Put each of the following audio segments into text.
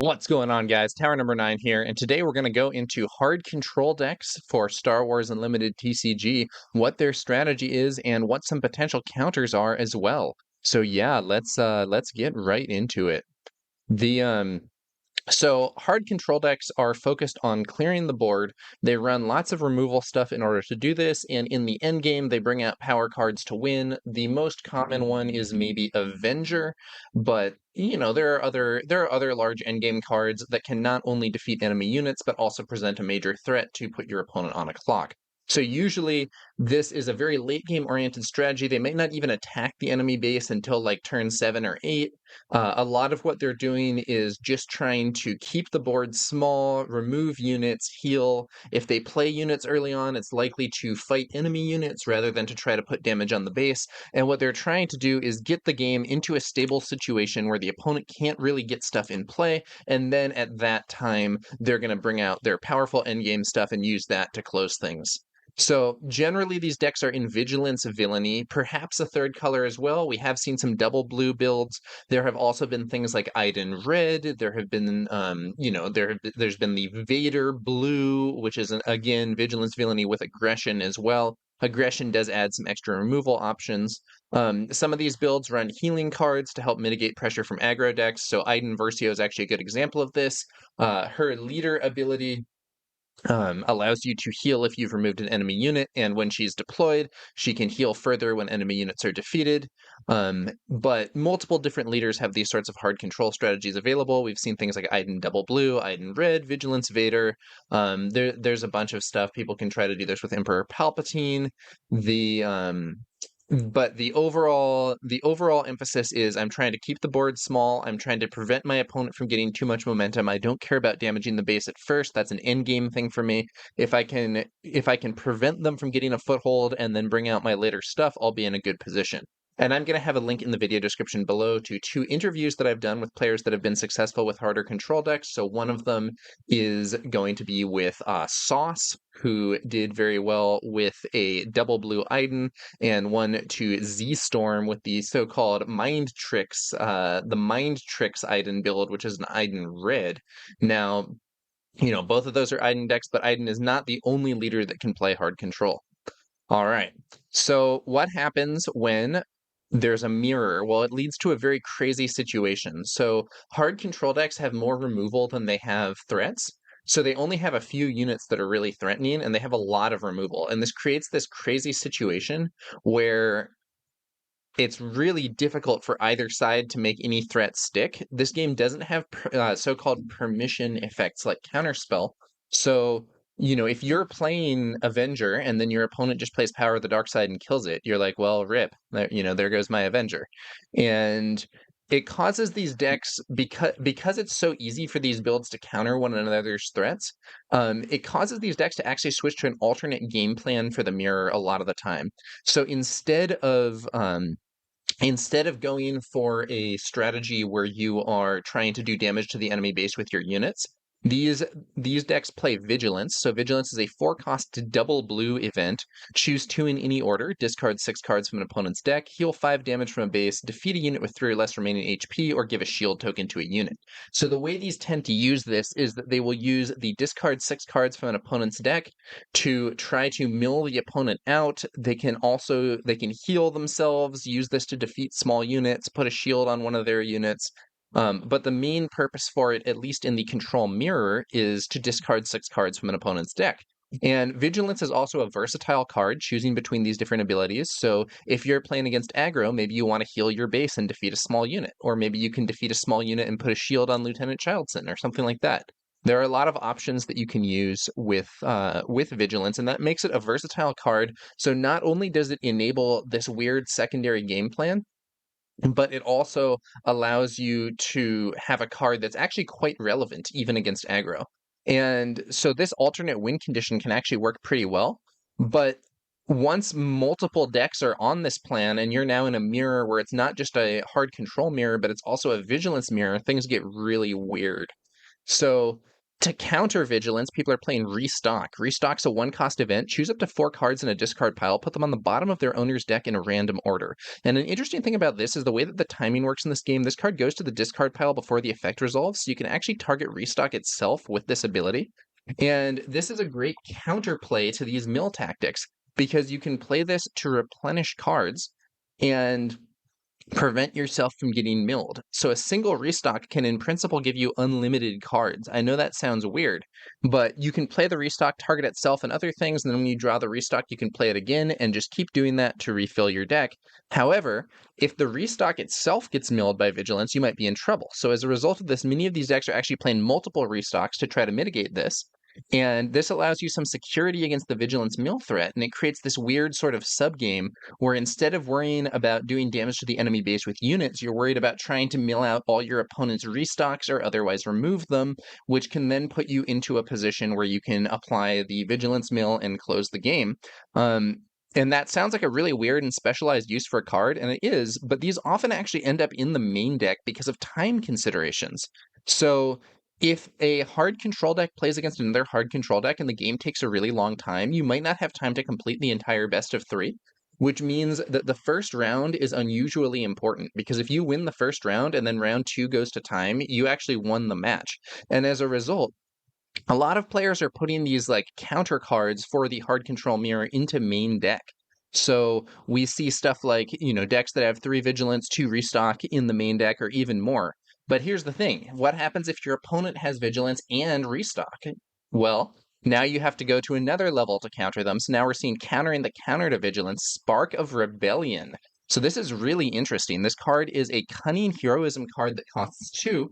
What's going on, guys? Tower number 9 here, and today we're going to go into hard control decks for Star Wars Unlimited TCG, what their strategy is, and what some potential counters are as well. So yeah, let's get right into it. So hard control decks are focused on clearing the board. They run lots of removal stuff in order to do this, and in the end game, they bring out power cards to win. The most common one is maybe Avenger, but there are other large end game cards that can not only defeat enemy units but also present a major threat to put your opponent on a clock. So usually this is a very late game oriented strategy. They may not even attack the enemy base until like turn 7 or 8. A lot of what they're doing is just trying to keep the board small, remove units, heal. If they play units early on, it's likely to fight enemy units rather than to try to put damage on the base. And what they're trying to do is get the game into a stable situation where the opponent can't really get stuff in play. And then at that time, they're going to bring out their powerful endgame stuff and use that to close things. So generally these decks are in Vigilance Villainy, perhaps a third color as well. We have seen some double blue builds. There have also been things like Iden Red. There have been, there's been the Vader Blue, which is, again, Vigilance Villainy with aggression as well. Aggression does add some extra removal options. Some of these builds run healing cards to help mitigate pressure from aggro decks. So Iden Versio is actually a good example of this. Her leader ability allows you to heal if you've removed an enemy unit, and when she's deployed, she can heal further when enemy units are defeated. But multiple different leaders have these sorts of hard control strategies available. We've seen things like Iden Double Blue, Iden Red, Vigilance Vader. There's a bunch of stuff. People can try to do this with Emperor Palpatine. But the overall emphasis is I'm trying to keep the board small. I'm trying to prevent my opponent from getting too much momentum. I don't care about damaging the base at first. That's an end game thing for me. If I can prevent them from getting a foothold and then bring out my later stuff, I'll be in a good position. And I'm going to have a link in the video description below to 2 interviews that I've done with players that have been successful with harder control decks. So one of them is going to be with Sauce, who did very well with a double blue Iden, and one to Z-Storm with the so-called Mind Tricks, the Mind Tricks Iden build, which is an Iden Red. Now, both of those are Iden decks, but Iden is not the only leader that can play hard control. All right. So what happens when there's a mirror? Well, it leads to a very crazy situation. So hard control decks have more removal than they have threats. So they only have a few units that are really threatening, and they have a lot of removal. And this creates this crazy situation where it's really difficult for either side to make any threat stick. This game doesn't have so-called permission effects like Counterspell. So, if you're playing Avenger and then your opponent just plays Power of the Dark Side and kills it, you're like, well, rip. There goes my Avenger. And it causes these decks, because it's so easy for these builds to counter one another's threats, it causes these decks to actually switch to an alternate game plan for the mirror a lot of the time. So instead of going for a strategy where you are trying to do damage to the enemy base with your units, these decks play Vigilance. So Vigilance is a 4-cost double blue event. Choose 2 in any order, discard 6 cards from an opponent's deck, heal 5 damage from a base, defeat a unit with 3 or less remaining HP, or give a shield token to a unit. So the way these tend to use this is that they will use the discard 6 cards from an opponent's deck to try to mill the opponent out. They can heal themselves, use this to defeat small units, put a shield on one of their units. But the main purpose for it, at least in the control mirror, is to discard 6 cards from an opponent's deck. And Vigilance is also a versatile card, choosing between these different abilities. So if you're playing against aggro, maybe you want to heal your base and defeat a small unit. Or maybe you can defeat a small unit and put a shield on Lieutenant Childson or something like that. There are a lot of options that you can use with Vigilance, and that makes it a versatile card. So not only does it enable this weird secondary game plan, but it also allows you to have a card that's actually quite relevant even against aggro. And so this alternate win condition can actually work pretty well. But once multiple decks are on this plan and you're now in a mirror where it's not just a hard control mirror, but it's also a vigilance mirror, things get really weird. So To counter Vigilance, people are playing Restock. Restock's a 1-cost event. Choose up to 4 cards in a discard pile, put them on the bottom of their owner's deck in a random order. And an interesting thing about this is the way that the timing works in this game. This card goes to the discard pile before the effect resolves, so you can actually target Restock itself with this ability. And this is a great counterplay to these mill tactics, because you can play this to replenish cards and prevent yourself from getting milled. So a single restock can in principle give you unlimited cards. I know that sounds weird, but you can play the restock, target itself and other things, and then when you draw the restock, you can play it again and just keep doing that to refill your deck. However, if the restock itself gets milled by Vigilance, you might be in trouble. So as a result of this, many of these decks are actually playing multiple restocks to try to mitigate this. And this allows you some security against the Vigilance mill threat, and it creates this weird sort of subgame where instead of worrying about doing damage to the enemy base with units, you're worried about trying to mill out all your opponent's restocks or otherwise remove them, which can then put you into a position where you can apply the Vigilance mill and close the game. And that sounds like a really weird and specialized use for a card, and it is, but these often actually end up in the main deck because of time considerations. So if a hard control deck plays against another hard control deck and the game takes a really long time, you might not have time to complete the entire best of 3, which means that the first round is unusually important, because if you win the first round and then round 2 goes to time, you actually won the match. And as a result, a lot of players are putting these like counter cards for the hard control mirror into main deck. So we see stuff like, decks that have 3 Vigilance, 2 Restock in the main deck, or even more. But here's the thing. What happens if your opponent has Vigilance and Restock? Well, now you have to go to another level to counter them. So now we're seeing countering the counter to Vigilance, Spark of Rebellion. So this is really interesting. This card is a Cunning Heroism card that costs 2,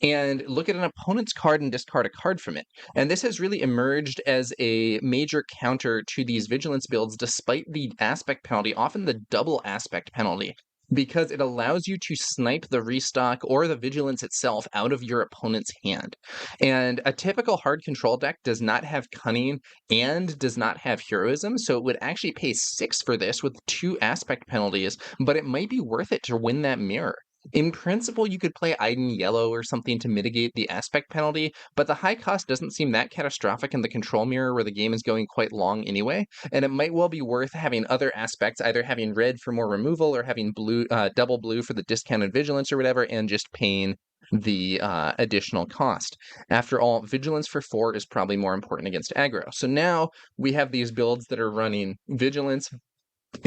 and look at an opponent's card and discard a card from it. And this has really emerged as a major counter to these Vigilance builds, despite the aspect penalty, often the double aspect penalty, because it allows you to snipe the restock or the Vigilance itself out of your opponent's hand. And a typical hard control deck does not have Cunning and does not have Heroism, so it would actually pay 6 for this with 2 aspect penalties, but it might be worth it to win that mirror. In principle, you could play Iden yellow or something to mitigate the aspect penalty, but the high cost doesn't seem that catastrophic in the control mirror where the game is going quite long anyway, and it might well be worth having other aspects, either having red for more removal or having blue, double blue for the discounted Vigilance or whatever, and just paying the additional cost. After all, Vigilance for 4 is probably more important against aggro. So now we have these builds that are running Vigilance,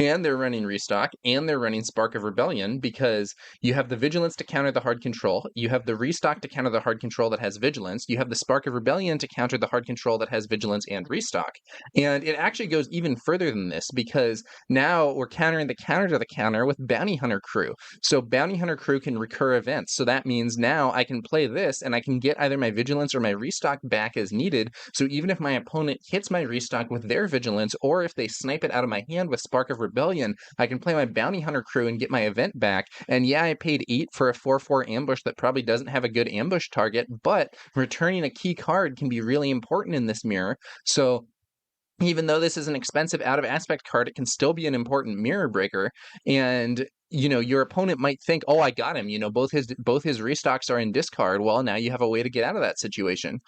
and they're running Restock, and they're running Spark of Rebellion, because you have the Vigilance to counter the hard control, you have the Restock to counter the hard control that has Vigilance, you have the Spark of Rebellion to counter the hard control that has Vigilance and Restock. And it actually goes even further than this, because now we're countering the counter to the counter with Bounty Hunter Crew. So Bounty Hunter Crew can recur events, so that means now I can play this, and I can get either my Vigilance or my Restock back as needed, so even if my opponent hits my Restock with their Vigilance, or if they snipe it out of my hand with Spark of Rebellion, I can play my Bounty Hunter Crew and get my event back. And yeah, I paid 8 for a 4/4 ambush that probably doesn't have a good ambush target, but returning a key card can be really important in this mirror. So even though this is an expensive out of aspect card, it can still be an important mirror breaker. And your opponent might think, oh, I got him, both his restocks are in discard. Well, now you have a way to get out of that situation.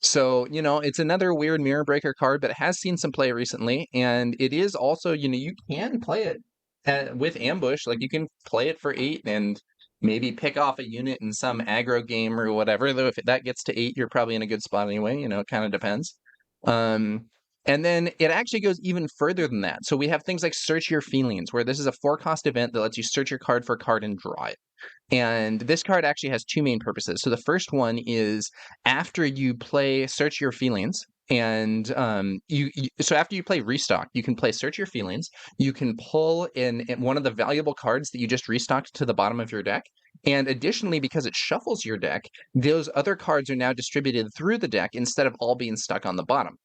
So it's another weird mirror breaker card, but it has seen some play recently, and it is also, you can play it with ambush. Like, you can play it for 8 and maybe pick off a unit in some aggro game or whatever, though if that gets to 8, you're probably in a good spot anyway. It kind of depends. And then it actually goes even further than that. So we have things like Search Your Feelings, where this is a 4-cost event that lets you search your card for a card and draw it. And this card actually has 2 main purposes. So the first one is after you play Search Your Feelings, and so after you play Restock, you can play Search Your Feelings. You can pull in one of the valuable cards that you just restocked to the bottom of your deck. And additionally, because it shuffles your deck, those other cards are now distributed through the deck instead of all being stuck on the bottom.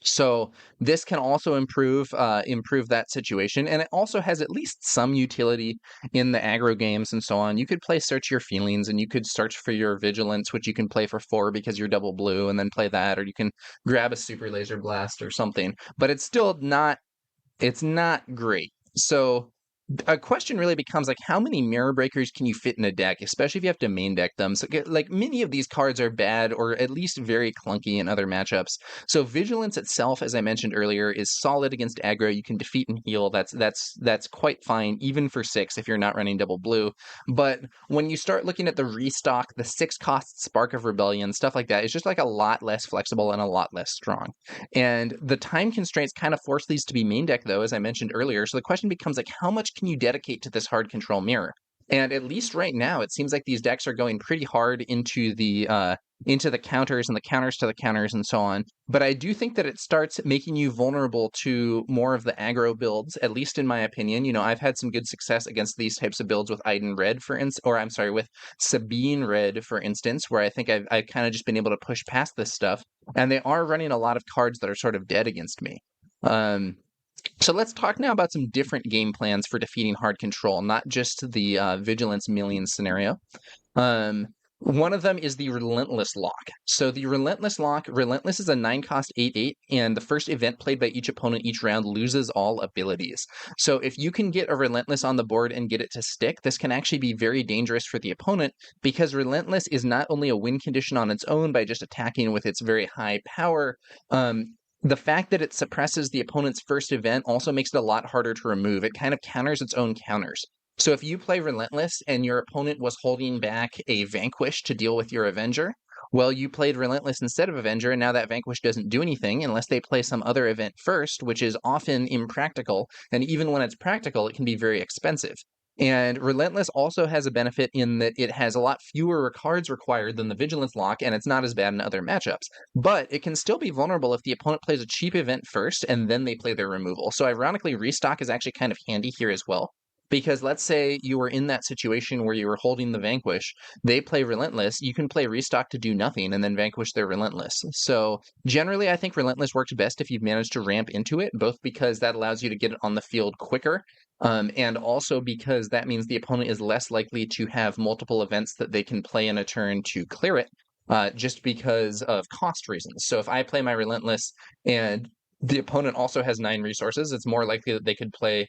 So this can also improve that situation, and it also has at least some utility in the aggro games and so on. You could play Search Your Feelings, and you could search for your Vigilance, which you can play for 4 because you're double blue, and then play that, or you can grab a Super Laser Blast or something. But it's still not great. So a question really becomes like, how many mirror breakers can you fit in a deck, especially if you have to main deck them? So like many of these cards are bad or at least very clunky in other matchups. So Vigilance itself, as I mentioned earlier, is solid against aggro. You can defeat and heal. That's quite fine, even for 6 if you're not running double blue. But when you start looking at the restock, the 6 cost Spark of Rebellion, stuff like that, it's just like a lot less flexible and a lot less strong. And the time constraints kind of force these to be main deck, though, as I mentioned earlier. So the question becomes like, how much can you dedicate to this hard control mirror? And at least right now, it seems like these decks are going pretty hard into the counters and the counters to the counters and so on. But I do think that it starts making you vulnerable to more of the aggro builds, at least in my opinion. You know, I've had some good success against these types of builds with Iden Red, for instance, or I'm sorry, with Sabine Red, for instance, where I think I've kind of just been able to push past this stuff. And they are running a lot of cards that are sort of dead against me. So let's talk now about some different game plans for defeating hard control, not just the Vigilance Millions scenario. One of them is the Relentless lock. So the Relentless lock, Relentless is a 9-cost 8/8, and the first event played by each opponent each round loses all abilities. So if you can get a Relentless on the board and get it to stick, this can actually be very dangerous for the opponent, because Relentless is not only a win condition on its own by just attacking with its very high power, the fact that it suppresses the opponent's first event also makes it a lot harder to remove. It kind of counters its own counters. So if you play Relentless and your opponent was holding back a Vanquish to deal with your Avenger, well, you played Relentless instead of Avenger, and now that Vanquish doesn't do anything unless they play some other event first, which is often impractical, and even when it's practical, it can be very expensive. And Relentless also has a benefit in that it has a lot fewer cards required than the Vigilance lock, and it's not as bad in other matchups. But it can still be vulnerable if the opponent plays a cheap event first and then they play their removal. So ironically, Restock is actually kind of handy here as well. Because let's say you were in that situation where you were holding the Vanquish, they play Relentless, you can play Restock to do nothing and then Vanquish their Relentless. So generally, I think Relentless works best if you've managed to ramp into it, both because that allows you to get it on the field quicker, and also because that means the opponent is less likely to have multiple events that they can play in a turn to clear it, just because of cost reasons. So if I play my Relentless and the opponent also has 9 resources, it's more likely that they could play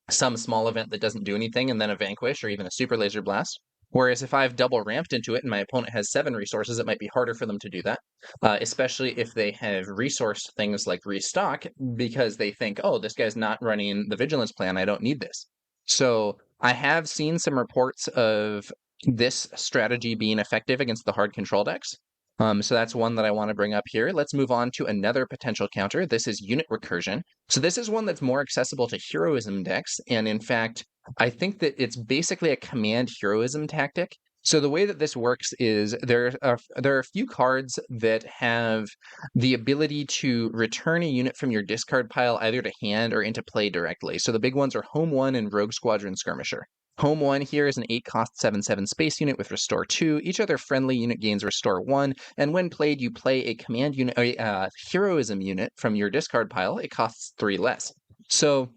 some small event that doesn't do anything and then a Vanquish or even a Super Laser Blast. Whereas if I've double ramped into it and my opponent has 7 resources, it might be harder for them to do that, especially if they have resource things like Restock, because they think, oh, this guy's not running the Vigilance plan, I don't need this. So I have seen some reports of this strategy being effective against the hard control decks. So that's one that I want to bring up here. Let's move on to another potential counter. This is unit recursion. So this is one that's more accessible to heroism decks. And in fact, I think that it's basically a command heroism tactic. So the way that this works is there are a few cards that have the ability to return a unit from your discard pile either to hand or into play directly. So the big ones are Home 1 and Rogue Squadron Skirmisher. Home 1 here is an 8-cost 7/7 space unit with Restore 2. Each other friendly unit gains Restore 1, and when played, you play a command unit, a heroism unit from your discard pile. It costs 3 less. So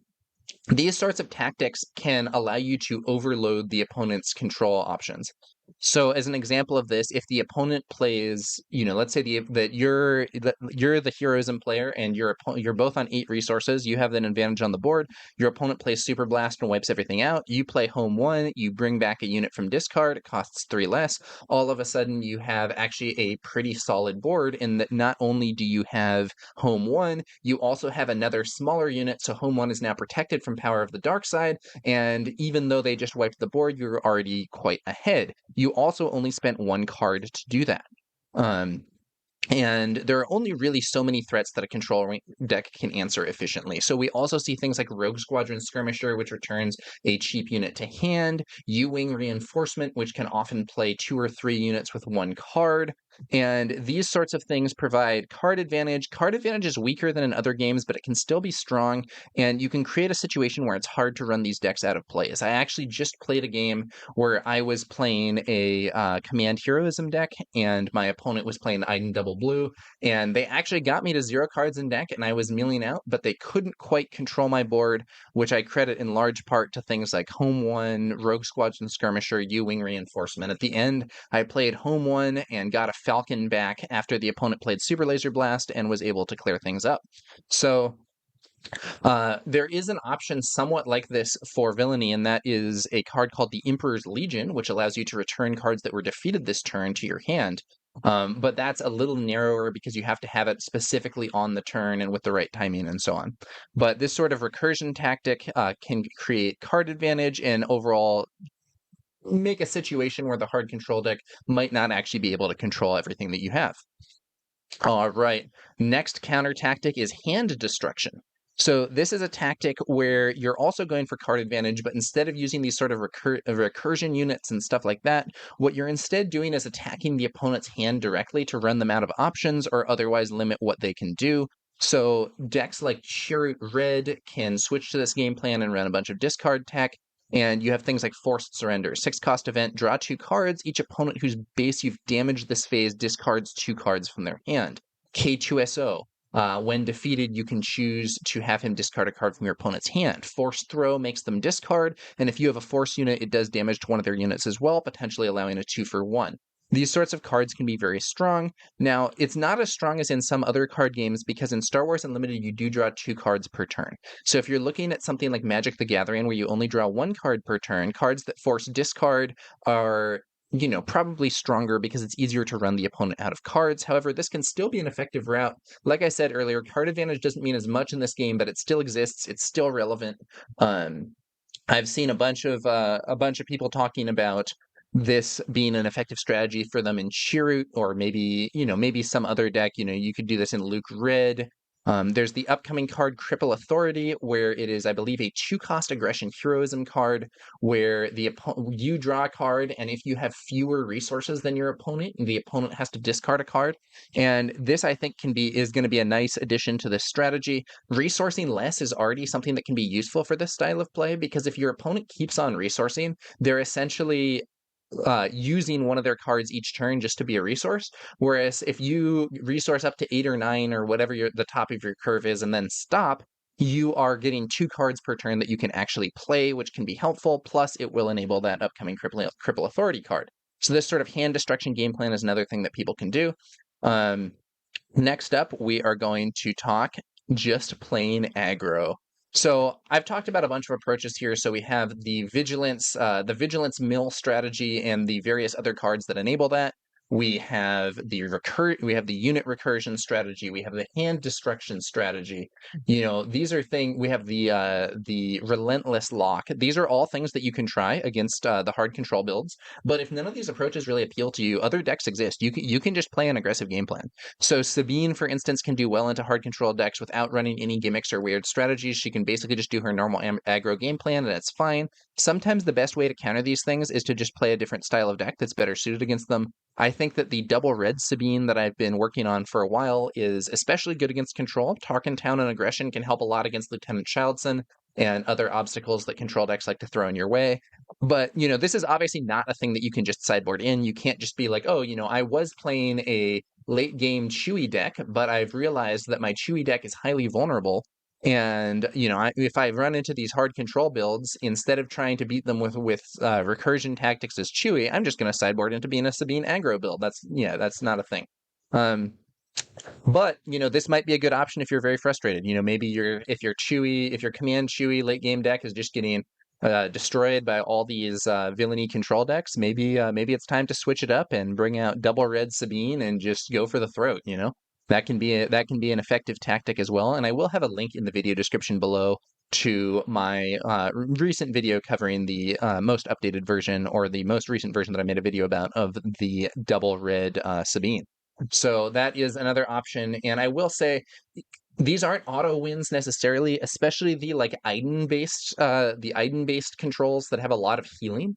these sorts of tactics can allow you to overload the opponent's control options. So as an example of this, if the opponent plays, let's say that you're the heroism player and you're both on 8 resources, you have an advantage on the board. Your opponent plays Super Blast and wipes everything out. You play Home 1, you bring back a unit from discard, it costs 3 less. All of a sudden you have actually a pretty solid board in that not only do you have Home 1, you also have another smaller unit, so Home 1 is now protected from Power of the Dark Side, and even though they just wiped the board, you're already quite ahead. You also only spent 1 card to do that. And there are only really so many threats that a control deck can answer efficiently. So we also see things like Rogue Squadron Skirmisher, which returns a cheap unit to hand, U-Wing Reinforcement, which can often play 2 or 3 units with 1 card. And these sorts of things provide card advantage. Card advantage is weaker than in other games, but it can still be strong, and you can create a situation where it's hard to run these decks out of place. I actually just played a game where I was playing a Command Heroism deck, and my opponent was playing Iden Double Blue, and they actually got me to 0 cards in deck, and I was milling out, but they couldn't quite control my board, which I credit in large part to things like Home 1, Rogue Squadron Skirmisher, U-Wing Reinforcement. At the end, I played Home 1 and got a Falcon back after the opponent played Super Laser Blast and was able to clear things up. So There is an option somewhat like this for villainy, and that is a card called the Emperor's Legion, which allows you to return cards that were defeated this turn to your hand. But that's a little narrower because you have to have it specifically on the turn and with the right timing and so on. But this sort of recursion tactic can create card advantage and overall make a situation where the hard control deck might not actually be able to control everything that you have. All right. Next counter tactic is hand destruction. So this is a tactic where you're also going for card advantage, but instead of using these sort of recursion units and stuff like that, what you're instead doing is attacking the opponent's hand directly to run them out of options or otherwise limit what they can do. So decks like Chirrut Red can switch to this game plan and run a bunch of discard tech. And you have things like Forced Surrender, 6-cost event, draw 2 cards. Each opponent whose base you've damaged this phase discards 2 cards from their hand. K2SO, when defeated, you can choose to have him discard a card from your opponent's hand. Force Throw makes them discard, and if you have a Force unit, it does damage to one of their units as well, potentially allowing a 2-for-1. These sorts of cards can be very strong. Now, it's not as strong as in some other card games because in Star Wars Unlimited, you do draw 2 cards per turn. So if you're looking at something like Magic the Gathering, where you only draw 1 card per turn, cards that force discard are probably stronger because it's easier to run the opponent out of cards. However, this can still be an effective route. Like I said earlier, card advantage doesn't mean as much in this game, but it still exists. It's still relevant. I've seen a bunch of people talking about this being an effective strategy for them in Chirrut, or maybe some other deck. You could do this in Luke Red. There's the upcoming card Cripple Authority, where it is, I believe, a 2-cost aggression heroism card, where you draw a card, and if you have fewer resources than your opponent, the opponent has to discard a card. And this, I think, is going to be a nice addition to this strategy. Resourcing less is already something that can be useful for this style of play, because if your opponent keeps on resourcing, they're essentially using one of their cards each turn just to be a resource. Whereas if you resource up to 8 or 9 or whatever the top of your curve is and then stop, you are getting 2 cards per turn that you can actually play, which can be helpful. Plus, it will enable that upcoming Cripple Authority card. So this sort of hand destruction game plan is another thing that people can do. Next up, we are going to talk just plain aggro. So I've talked about a bunch of approaches here. So we have the Vigilance mill strategy and the various other cards that enable that. We have the unit recursion strategy. We have the hand destruction strategy. These are things. We have the Relentless lock. These are all things that you can try against the hard control builds. But if none of these approaches really appeal to you, other decks exist. You can just play an aggressive game plan. So Sabine, for instance, can do well into hard control decks without running any gimmicks or weird strategies. She can basically just do her normal aggro game plan, and it's fine. Sometimes the best way to counter these things is to just play a different style of deck that's better suited against them. I think that the double red Sabine that I've been working on for a while is especially good against control. Tarkin Town and Aggression can help a lot against Lieutenant Childson and other obstacles that control decks like to throw in your way. But, this is obviously not a thing that you can just sideboard in. You can't just be like, oh, I was playing a late game Chewy deck, but I've realized that my Chewy deck is highly vulnerable. And, if I run into these hard control builds, instead of trying to beat them with recursion tactics as Chewy, I'm just going to sideboard into being a Sabine aggro build. That's not a thing. But, this might be a good option if you're very frustrated. Maybe if your command Chewy late game deck is just getting destroyed by all these villainy control decks, maybe it's time to switch it up and bring out double red Sabine and just go for the throat. That can be an effective tactic as well. And I will have a link in the video description below to my recent video covering the most updated version, or the most recent version that I made a video about, of the double red Sabine. So that is another option. And I will say, these aren't auto wins necessarily, especially the Iden based controls that have a lot of healing.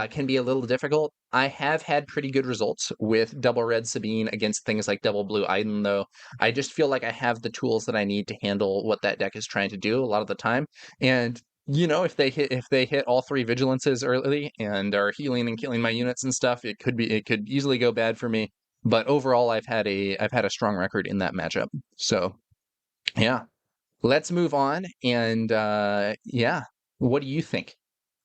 Can be a little difficult. I have had pretty good results with double red Sabine against things like double blue Iden, though. I just feel like I have the tools that I need to handle what that deck is trying to do a lot of the time. And if they hit all 3 vigilances early and are healing and killing my units and stuff, it could easily go bad for me. But overall, I've had a strong record in that matchup. So yeah, let's move on. And what do you think?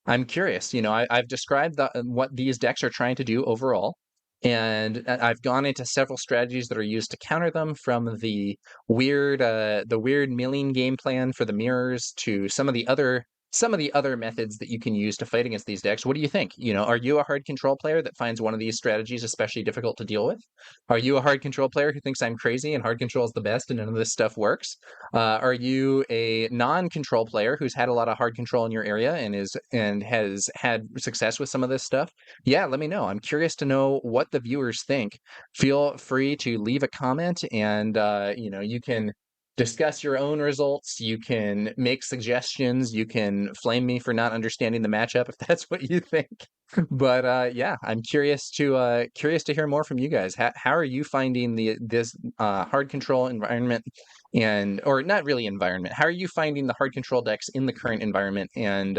I'm curious. I've described what these decks are trying to do overall. And I've gone into several strategies that are used to counter them, from the weird milling game plan for the mirrors to some of the other methods that you can use to fight against these decks. What do you think? Are you a hard control player that finds one of these strategies especially difficult to deal with? Are you a hard control player who thinks I'm crazy and hard control is the best and none of this stuff works? Are you a non-control player who's had a lot of hard control in your area and has had success with some of this stuff? Yeah, let me know. I'm curious to know what the viewers think. Feel free to leave a comment, and you can discuss your own results. You can make suggestions. You can flame me for not understanding the matchup if that's what you think. But yeah, I'm curious to hear more from you guys. How are you finding this hard control environment, or not really environment? How are you finding the hard control decks in the current environment, and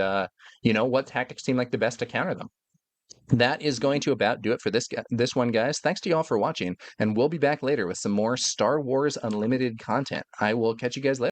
what tactics seem like the best to counter them? That is going to about do it for this one, guys. Thanks to you all for watching, and we'll be back later with some more Star Wars Unlimited content. I will catch you guys later.